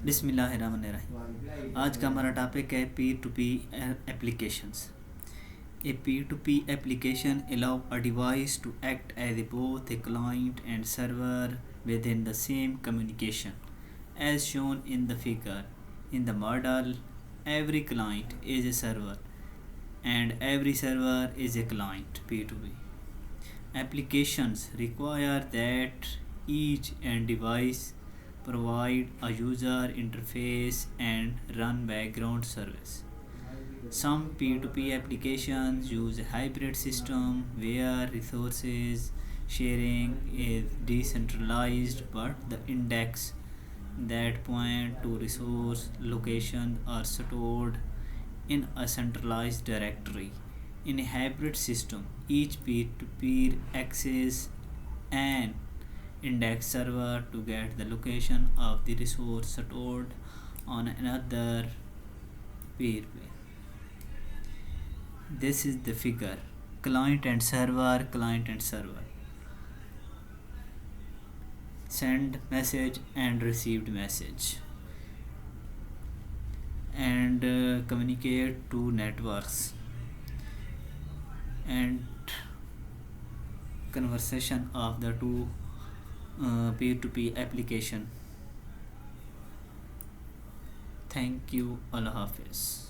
बिस्मिल्लाहिर्रहमानिर्रहीम। आज का हमारा टॉपिक है peer to P applications. A P2P application allow a device to act as both a client and server within the same communication. As shown in the figure, in the model, every client is a server and every server is a client. P2P applications require that each end device provide a user interface and run background service. Some P2P applications use a hybrid system where resources sharing is decentralized but the index that point to resource locations are stored in a centralized directory. In a hybrid system, each peer-to-peer access an index server to get the location of the resource stored on another peer. This is the figure. Client and server, send message and received message, and communicate to networks and conversation of the two peer-to-peer application. Thank you. Allah Hafiz.